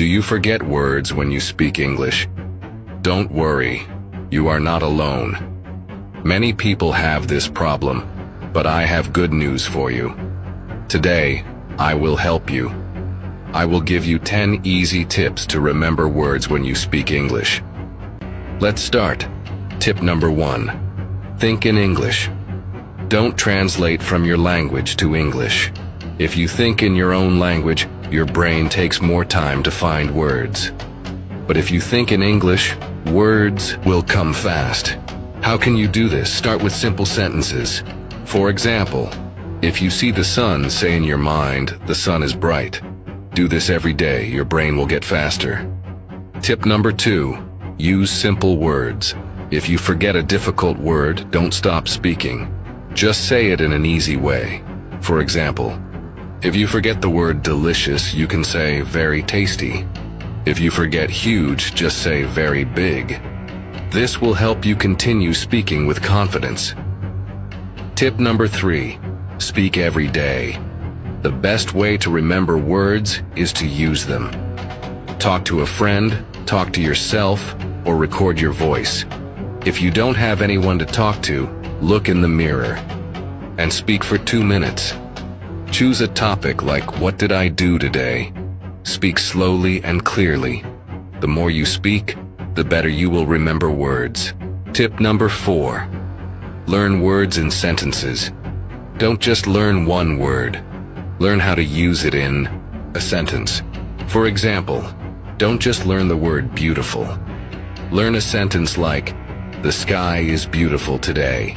Do you forget words when you speak English? Don't worry, you are not alone. Many people have this problem, but I have good news for you. Today, I will help you. I will give you 10 easy tips to remember words when you speak English. Let's start. Tip number 1. Think in English. Don't translate from your language to English. If you think in your own language, your brain takes more time to find words. But if you think in English, words will come fast. How can you do this? Start with simple sentences. For example, if you see the sun, say in your mind, the sun is bright. Do this every day, your brain will get faster. Tip number 2. Use simple words. If you forget a difficult word, don't stop speaking. Just say it in an easy way. For example, if you forget the word delicious, you can say very tasty. If you forget huge, just say very big. This will help you continue speaking with confidence. Tip number 3. Speak every day. The best way to remember words is to use them. Talk to a friend, talk to yourself, or record your voice. If you don't have anyone to talk to, look in the mirror and speak for 2 minutes. Choose a topic like, what did I do today? Speak slowly and clearly. The more you speak, the better you will remember words. Tip number 4. Learn words in sentences. Don't just learn one word. Learn how to use it in a sentence. For example, don't just learn the word beautiful. Learn a sentence like, the sky is beautiful today.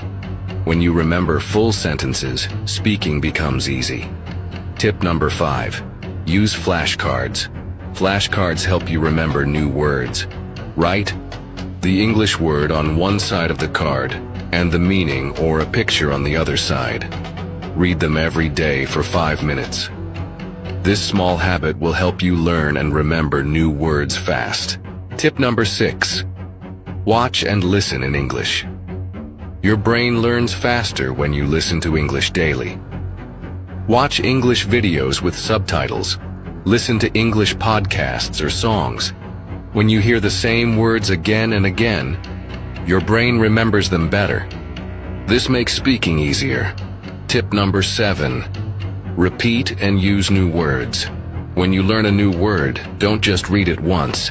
When you remember full sentences, speaking becomes easy. Tip number 5. Use flashcards. Flashcards help you remember new words. Write the English word on one side of the card and the meaning or a picture on the other side. Read them every day for 5 minutes. This small habit will help you learn and remember new words fast. Tip number 6. Watch and listen in English. Your brain learns faster when you listen to English daily. Watch English videos with subtitles. Listen to English podcasts or songs. When you hear the same words again and again, your brain remembers them better. This makes speaking easier. Tip number 7. Repeat and use new words. When you learn a new word, don't just read it once.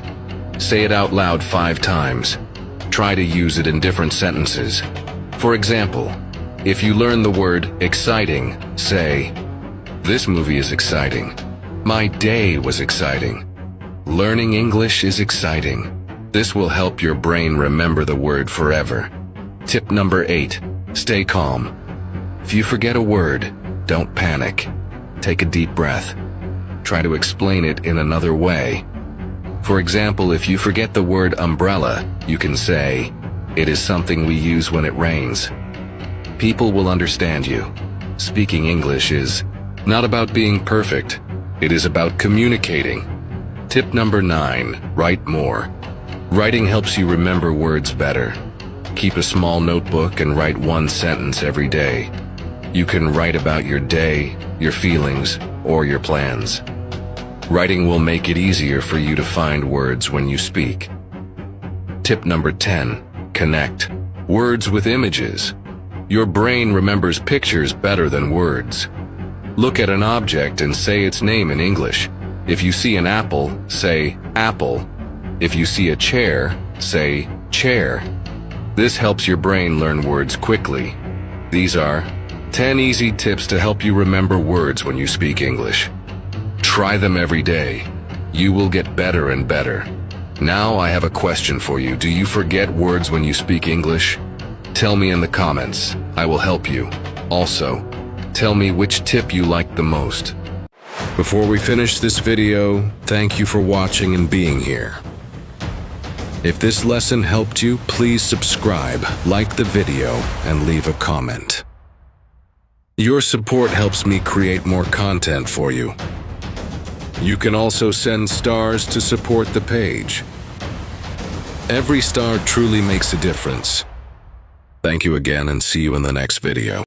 Say it out loud 5 times. Try to use it in different sentences. For example, if you learn the word exciting, say, this movie is exciting. My day was exciting. Learning English is exciting. This will help your brain remember the word forever. Tip number 8. Stay calm. If you forget a word, don't panic. Take a deep breath. Try to explain it in another way. For example, if you forget the word umbrella, you can say, it is something we use when it rains. People will understand you. Speaking English is not about being perfect. It is about communicating. Tip number 9. Write more. Writing helps you remember words better. Keep a small notebook and write 1 sentence every day. You can write about your day, your feelings, or your plans. Writing will make it easier for you to find words when you speak. Tip number 10. Connect words with images. Your brain remembers pictures better than words. Look at an object and say its name in English. If you see an apple, say apple. If you see a chair, say chair. This helps your brain learn words quickly. These are 10 easy tips to help you remember words when you speak English. Try them every day. You will get better and better. Now I have a question for you. Do you forget words when you speak English? Tell me in the comments. I will help you. Also, tell me which tip you liked the most. Before we finish this video, thank you for watching and being here. If this lesson helped you, please subscribe, like the video, and leave a comment. Your support helps me create more content for you. You can also send stars to support the page. Every star truly makes a difference. Thank you again and see you in the next video.